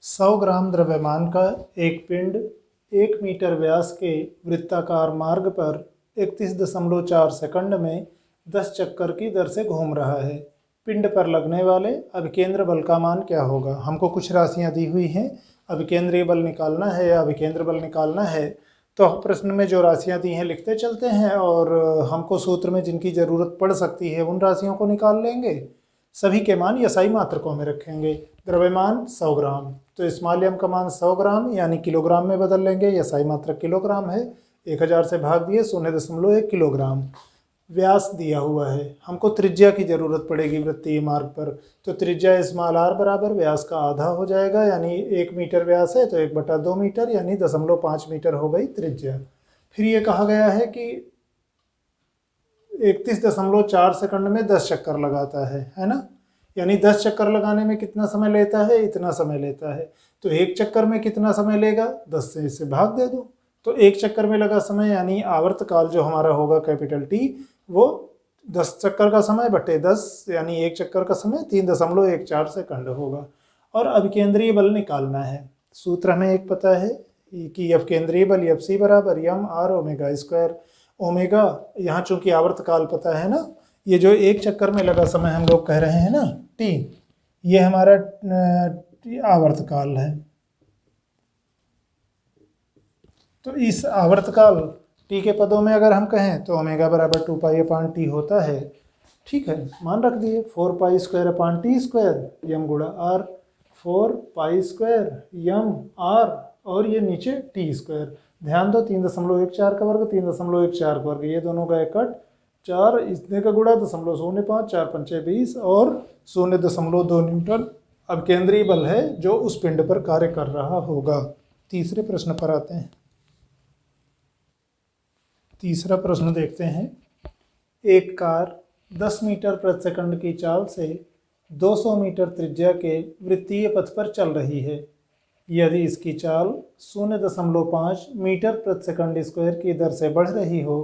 Speaker 1: 100 ग्राम द्रव्यमान का एक पिंड 1 मीटर व्यास के वृत्ताकार मार्ग पर 31.4 सेकंड में 10 चक्कर की दर से घूम रहा है। पिंड पर लगने वाले अभिकेंद्र बल का मान क्या होगा। हमको कुछ राशियां दी हुई हैं, अभिकेंद्रीय बल निकालना है या अभिकेंद्र बल निकालना है। तो प्रश्न में जो राशियां दी हैं लिखते चलते हैं और हमको सूत्र में जिनकी ज़रूरत पड़ सकती है उन राशियों को निकाल लेंगे। सभी के मान SI मात्रकों में रखेंगे। द्रव्यमान 100 ग्राम, तो स्मॉल m का मान 100 ग्राम यानी किलोग्राम में बदल लेंगे, SI मात्रक किलोग्राम है, 1000 से भाग दिए 0.1 किलोग्राम। व्यास दिया हुआ है, हमको त्रिज्या की ज़रूरत पड़ेगी वृत्तीय मार्ग पर, तो त्रिज्या स्मॉल r बराबर व्यास का आधा हो जाएगा, यानी 1 मीटर व्यास है तो 1/2 मीटर यानी 0.5 मीटर हो गई त्रिज्या। फिर ये कहा गया है कि 31.4 सेकंड में 10 चक्कर लगाता है ना, यानी 10 चक्कर लगाने में कितना समय लेता है, इतना समय लेता है। तो एक चक्कर में कितना समय लेगा, 10 से इसे भाग दे दो, तो एक चक्कर में लगा समय यानी आवर्तकाल जो हमारा होगा कैपिटल T, वो 10 चक्कर का समय बटे 10 यानी एक चक्कर का समय 3.14 सेकंड होगा। और अभिकेंद्रीय बल निकालना है। सूत्र हमें एक पता है कि अभिकेंद्रीय बल FC बराबर m r omega square. Omega यहाँ चूंकि आवर्तकाल पता है ना, ये जो एक चक्कर में लगा समय हम लोग कह रहे हैं ना T, ये हमारा आवर्तकाल है। तो इस आवर्तकाल T के पदों में अगर हम कहें तो ओमेगा बराबर 2 पाई अपान टी होता है। ठीक है, मान रख दिए 4 pi square upon T square m गुणा r, 4 pi square m r और ये नीचे टी स्क्वायर। ध्यान दो 3.14 का वर्ग 3.14 का वर्ग, ये दोनों गए कट, 4 इसने का गुणा 0.05, 4 पंचे 20 और 0.2 न्यूटन अब केंद्रीय बल है जो उस पिंड पर कार्य कर रहा होगा। तीसरे प्रश्न पर आते हैं। तीसरा प्रश्न देखते हैं। एक कार 10 मीटर प्रति सेकंड की चाल से 200 मीटर त्रिज्या के वृत्तीय पथ पर चल रही है। यदि इसकी चाल 0.5 मीटर प्रति सेकंड स्क्वायर की दर से बढ़ रही हो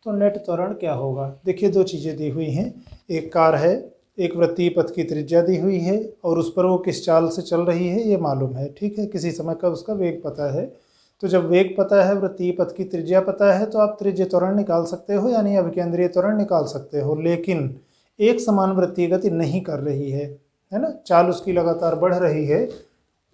Speaker 1: तो नेट त्वरण क्या होगा। देखिए, दो चीज़ें दी हुई हैं। एक कार है, एक वृत्तीय पथ की त्रिज्या दी हुई है और उस पर वो किस चाल से चल रही है ये मालूम है। ठीक है, किसी समय का उसका वेग पता है। तो जब वेग पता है, वृत्तीय पथ की त्रिज्या पता है, तो आप त्रिज्य त्वरण निकाल सकते हो, यानी अभिकेंद्रीय त्वरण निकाल सकते हो। लेकिन एक समान वृत्तीय गति नहीं कर रही है ना, चाल उसकी लगातार बढ़ रही है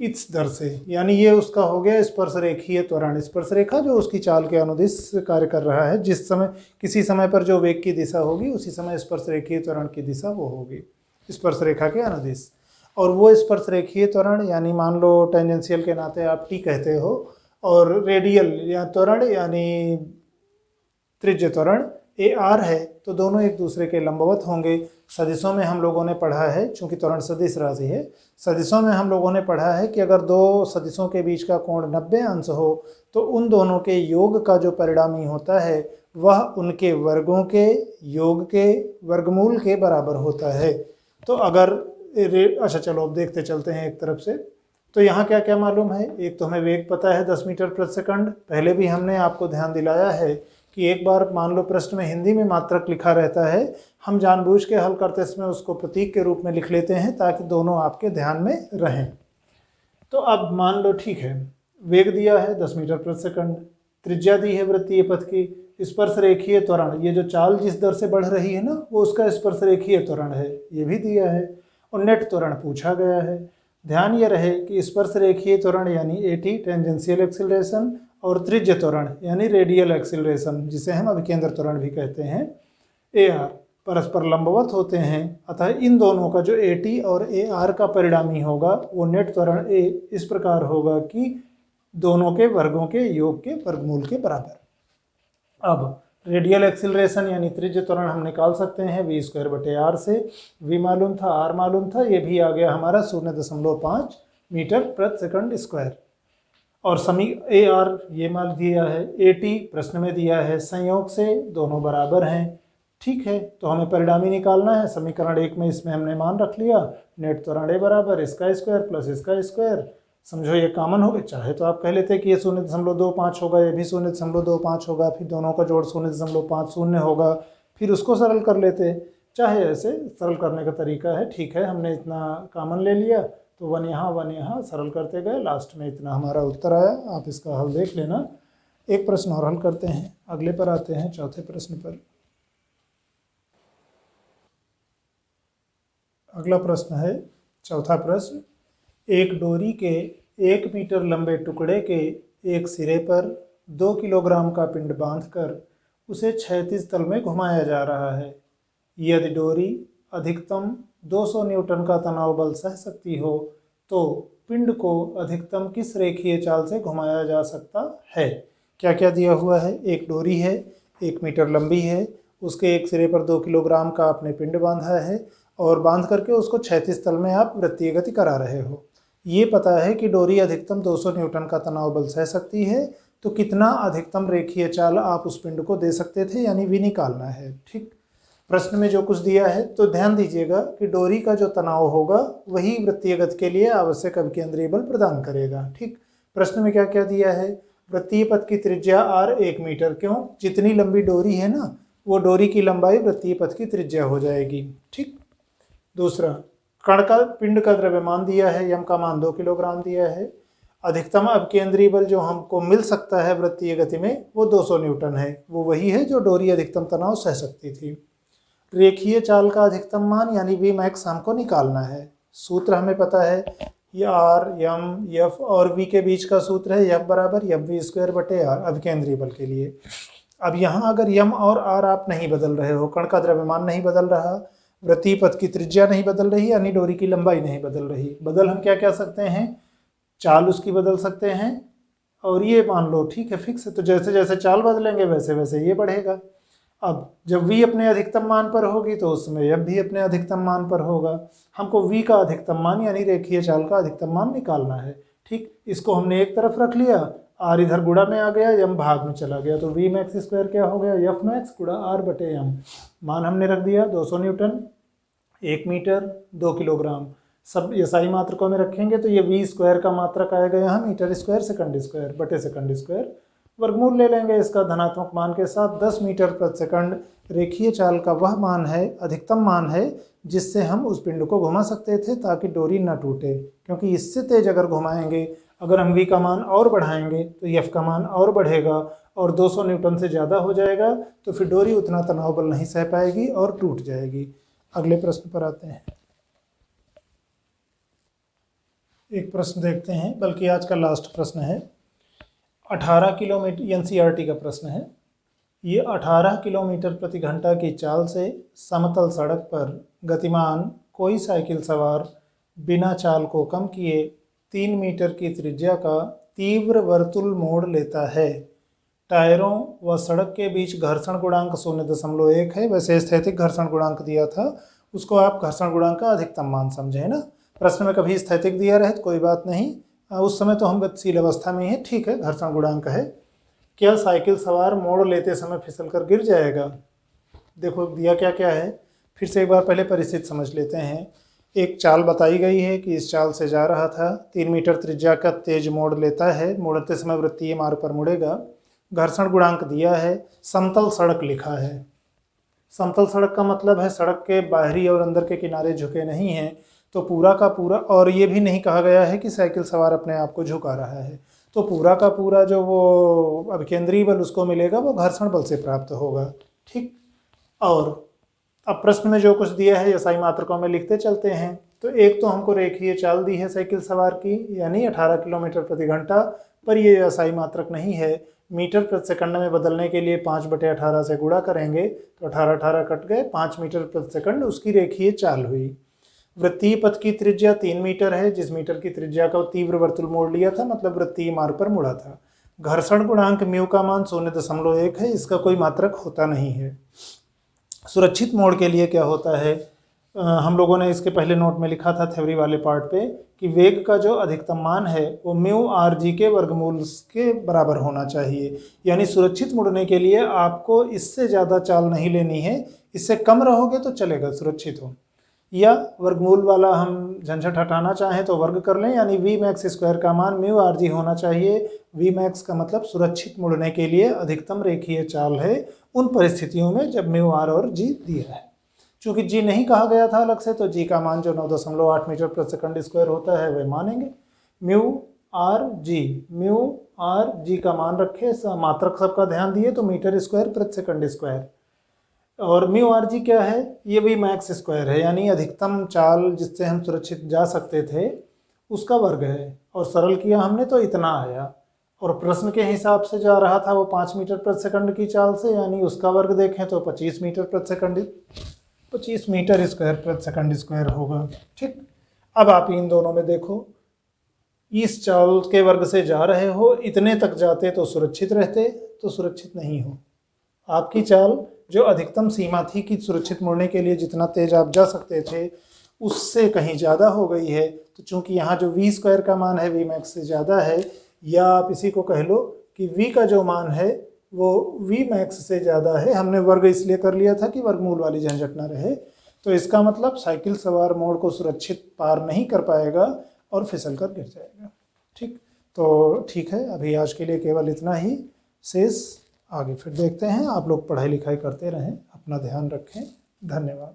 Speaker 1: इस दर से, यानी ये उसका हो गया स्पर्श रेखीय त्वरण। स्पर्श रेखा जो उसकी चाल के अनुदिश कार्य कर रहा है, जिस समय किसी समय पर जो वेग की दिशा होगी उसी समय स्पर्श रेखीय त्वरण की दिशा वो होगी स्पर्श रेखा के अनुदिश। और वो स्पर्श रेखीय त्वरण यानी मान लो टेंजेंशियल के नाते आप टी कहते हो, और रेडियल या त्वरण यानी त्रिज्य त्वरण AR है, तो दोनों एक दूसरे के लंबवत होंगे। सदिशों में हम लोगों ने पढ़ा है, चूंकि त्वरण सदिश राशि है, सदिशों में हम लोगों ने पढ़ा है कि अगर दो सदिशों के बीच का कोण 90 अंश हो तो उन दोनों के योग का जो परिणामी होता है वह उनके वर्गों के योग के वर्गमूल के बराबर होता है। तो अगर अच्छा चलो अब देखते चलते हैं एक तरफ से। तो यहाँ क्या क्या मालूम है, एक तो हमें वेग पता है 10 मीटर प्रति सेकंड। पहले भी हमने आपको ध्यान दिलाया है कि एक बार मान लो प्रश्न में हिंदी में मात्रक लिखा रहता है, हम जानबूझ के हल करते समय उसको प्रतीक के रूप में लिख लेते हैं ताकि दोनों आपके ध्यान में रहें। तो अब मान लो ठीक है, वेग दिया है 10 मीटर प्रति सेकंड, त्रिज्या दी है वृत्तीय पथ की, स्पर्श रेखीय त्वरण, ये जो चाल जिस दर से बढ़ रही है ना वो उसका स्पर्श रेखीय त्वरण है, ये भी दिया है, और नेट त्वरण पूछा गया है। ध्यान ये रहे कि स्पर्श रेखीय त्वरण यानी AT टेंजेंशियल एक्सीलरेशन और त्रिज्य त्वरण यानी रेडियल एक्सीलरेशन, जिसे हम अभिकेंद्र त्वरण भी कहते हैं, AR, परस्पर लंबवत होते हैं, अतः इन दोनों का जो AT और AR का परिणामी होगा वो नेट त्वरण A इस प्रकार होगा कि दोनों के वर्गों के योग के वर्गमूल के बराबर। अब रेडियल एक्सिलरेशन यानी त्रिज्य त्वरण हम निकाल सकते हैं v² r से। v मालूम था, r मालूम था, ये भी आ गया हमारा 0.5 मीटर प्रति सेकंड स्क्वायर। और AR ये मान दिया है, AT प्रश्न में दिया है, संयोग से दोनों बराबर हैं। ठीक है, तो हमें परिणामी निकालना है। समीकरण 1 में इसमें हमने मान रख लिया, नेट त्वरण A बराबर इसका स्क्वायर प्लस इसका स्क्वायर। समझो ये कॉमन हो गया, चाहे तो आप कह लेते कि ये 0.25 होगा, ये भी 0.25 होगा, फिर दोनों का जोड़ 0.50 होगा, फिर उसको सरल कर लेते। चाहे ऐसे सरल करने का तरीका है, ठीक है, हमने इतना कॉमन ले लिया तो 1 यहाँ सरल करते गए, लास्ट में इतना हमारा उत्तर आया। आप इसका हल देख लेना। एक प्रश्न और हल करते हैं, अगले पर आते हैं, चौथे प्रश्न पर। अगला प्रश्न है चौथा प्रश्न। एक डोरी के 1 मीटर लंबे टुकड़े के एक सिरे पर 2 किलोग्राम का पिंड बांधकर उसे क्षैतिज तल में घुमाया जा रहा है। यदि डोरी अधिकतम 200 न्यूटन का तनाव बल सह सकती हो तो पिंड को अधिकतम किस रेखीय चाल से घुमाया जा सकता है। क्या क्या दिया हुआ है। एक डोरी है, 1 मीटर लंबी है, उसके एक सिरे पर 2 किलोग्राम का आपने पिंड बांधा है और बांध करके उसको क्षैतिज तल में आप वृत्तीय गति करा रहे हो। ये पता है कि डोरी अधिकतम 200 न्यूटन का तनाव बल सह सकती है, तो कितना अधिकतम रेखीय चाल आप उस पिंड को दे सकते थे, यानी v निकालना है। ठीक, प्रश्न में जो कुछ दिया है तो ध्यान दीजिएगा कि डोरी का जो तनाव होगा वही वृत्तीय गति के लिए आवश्यक अभिकेंद्रीय बल प्रदान करेगा। ठीक, प्रश्न में क्या क्या दिया है। वृत्तीय पथ की त्रिज्या r 1 मीटर, क्यों, जितनी लंबी डोरी है ना वो डोरी की लंबाई वृत्तीय पथ की त्रिज्या हो जाएगी। ठीक, दूसरा, कण का पिंड का द्रव्यमान दिया है, यम का मान 2 किलोग्राम दिया है। अधिकतम अभिकेंद्रीय बल जो हमको मिल सकता है वृत्तीय गति में वो 200 न्यूटन है, वो वही है जो डोरी अधिकतम तनाव सह सकती थी। रेखीय चाल का अधिकतम मान यानी v मैक्स हमको निकालना है। सूत्र हमें पता है, ये r, m, f और v के बीच का सूत्र है f बराबर mv²/r अभिकेंद्रीय बल के लिए। अब यहाँ अगर m और r आप नहीं बदल रहे हो, कण का द्रव्यमान नहीं बदल रहा, वृत्तीय पथ की त्रिज्या नहीं बदल रही, यानी डोरी की लंबाई नहीं बदल रही, बदल हम क्या क्या सकते हैं, चाल उसकी बदल सकते हैं। और ये मान लो ठीक है फिक्स है, तो जैसे जैसे चाल बदलेंगे वैसे वैसे ये बढ़ेगा। अब जब v अपने अधिकतम मान पर होगी तो उस समय f भी अपने अधिकतम मान पर होगा। हमको v का अधिकतम मान यानी रेखीय चाल का अधिकतम मान निकालना है। ठीक, इसको हमने एक तरफ रख लिया, r इधर गुणा में आ गया, m भाग में चला गया, तो v मैक्स स्क्वायर क्या हो गया, f मैक्स गुणा r/m। मान हमने रख दिया 200 न्यूटन, 1 मीटर 2 किलोग्राम, सब एसआई मात्रकों में रखेंगे तो ये v² का मात्रक आएगा यहाँ मीटर स्क्वायर सेकंड स्क्वायर बटे सेकंड स्क्वायर। वर्गमूल ले लेंगे इसका धनात्मक मान के साथ। 10 मीटर प्रति सेकंड रेखीय चाल का वह मान है, अधिकतम मान है जिससे हम उस पिंड को घुमा सकते थे ताकि डोरी न टूटे, क्योंकि इससे तेज अगर घुमाएंगे, अगर हम v का मान और बढ़ाएंगे तो f का मान और बढ़ेगा और 200 न्यूटन से ज़्यादा हो जाएगा, तो फिर डोरी उतना तनाव बल नहीं सह पाएगी और टूट जाएगी। अगले प्रश्न पर आते हैं। एक प्रश्न देखते हैं, बल्कि आज का लास्ट प्रश्न है। 18 किलोमीटर एनसीईआरटी का प्रश्न है। ये 18 किलोमीटर प्रति घंटा की चाल से समतल सड़क पर गतिमान कोई साइकिल सवार बिना चाल को कम किए 3 मीटर की त्रिज्या का तीव्र वर्तुल मोड़ लेता है। टायरों व सड़क के बीच घर्षण गुणांक 0.1 है। वैसे स्थैतिक घर्षण गुणांक दिया था, उसको आप घर्षण गुणांक का अधिकतम मान समझे ना। प्रश्न में कभी स्थैतिक दिया रहे तो कोई बात नहीं, उस समय तो हम गतिशील अवस्था में ही है, ठीक है, घर्षण गुणांक है। क्या साइकिल सवार मोड़ लेते समय फिसल कर गिर जाएगा। देखो दिया क्या क्या है, फिर से एक बार पहले परिस्थिति समझ लेते हैं। एक चाल बताई गई है कि इस चाल से जा रहा था, 3 मीटर त्रिज्या का तेज मोड़ लेता है, मोड़ते समय वृत्तीय मार्ग पर मुड़ेगा। घर्षण गुणांक दिया है, समतल सड़क लिखा है। समतल सड़क का मतलब है सड़क के बाहरी और अंदर के किनारे झुके नहीं हैं, तो पूरा का पूरा, और ये भी नहीं कहा गया है कि साइकिल सवार अपने आप को झुका रहा है, तो पूरा का पूरा जो वो अभिकेंद्रीय बल उसको मिलेगा वो घर्षण बल से प्राप्त होगा। ठीक, और अब प्रश्न में जो कुछ दिया है एसआई मात्रकों में लिखते चलते हैं। तो एक तो हमको रेखीय चाल दी है साइकिल सवार की, यानी 18 किलोमीटर प्रति घंटा, पर ये एसआई मात्रक नहीं है, मीटर प्रति सेकंड में बदलने के लिए 5/18 से गुणा करेंगे तो 18 कट गए, 5 मीटर प्रति सेकंड उसकी रेखीय चाल हुई। वृत्तीय पथ की त्रिज्या 3 मीटर है, जिस मीटर की त्रिज्या का तीव्र वर्तुल मोड़ लिया था, मतलब वृत्तीय मार्ग पर मुड़ा था। घर्षण गुणांक म्यू का मान 0.1 है, इसका कोई मात्रक होता नहीं है। सुरक्षित मोड़ के लिए क्या होता है, हम लोगों ने इसके पहले नोट में लिखा था थ्योरी वाले पार्ट पे कि वेग का जो अधिकतम मान है वो म्यू आर जी के वर्गमूल के बराबर होना चाहिए। यानी सुरक्षित मुड़ने के लिए आपको इससे ज़्यादा चाल नहीं लेनी है, इससे कम रहोगे तो चलेगा, सुरक्षित हो। या वर्गमूल वाला हम झंझट हटाना चाहें तो वर्ग कर लें, यानी वी मैक्स स्क्वायर का मान म्यू आर जी होना चाहिए। वी मैक्स का मतलब सुरक्षित मुड़ने के लिए अधिकतम रेखीय चाल है उन परिस्थितियों में जब म्यू आर और जी दिया है। चूंकि जी नहीं कहा गया था अलग से, तो जी का मान जो 9.8 मीटर प्रति सेकंड स्क्वायर होता है वह मानेंगे। म्यू आर जी का मान रखे, मात्रक सबका ध्यान दिए तो मीटर स्क्वायर प्रति सेकंड स्क्वायर। और म्यू आर जी क्या है, ये भी मैक्स स्क्वायर है, यानी अधिकतम चाल जिससे हम सुरक्षित जा सकते थे उसका वर्ग है। और सरल किया हमने तो इतना आया, और प्रश्न के हिसाब से जा रहा था वो 5 मीटर प्रति सेकंड की चाल से, यानी उसका वर्ग देखें तो 25 मीटर प्रति सेकंड, 25 मीटर स्क्वायर प्रति सेकंड स्क्वायर होगा। ठीक, अब आप इन दोनों में देखो, इस चाल के वर्ग से जा रहे हो, इतने तक जाते तो सुरक्षित रहते, तो सुरक्षित नहीं हो। आपकी चाल जो अधिकतम सीमा थी कि सुरक्षित मुड़ने के लिए जितना तेज आप जा सकते थे उससे कहीं ज़्यादा हो गई है। तो चूंकि यहाँ जो वी स्क्वायर का मान है वी मैक्स से ज़्यादा है, या आप इसी को कह लो कि वी का जो मान है वो वी मैक्स से ज़्यादा है। हमने वर्ग इसलिए कर लिया था कि वर्गमूल वाली झंझट ना रहे। तो इसका मतलब साइकिल सवार मोड़ को सुरक्षित पार नहीं कर पाएगा और फिसल कर गिर जाएगा। ठीक, तो ठीक है, अभी आज के लिए केवल इतना ही, शेष आगे फिर देखते हैं। आप लोग पढ़ाई लिखाई करते रहें, अपना ध्यान रखें। धन्यवाद।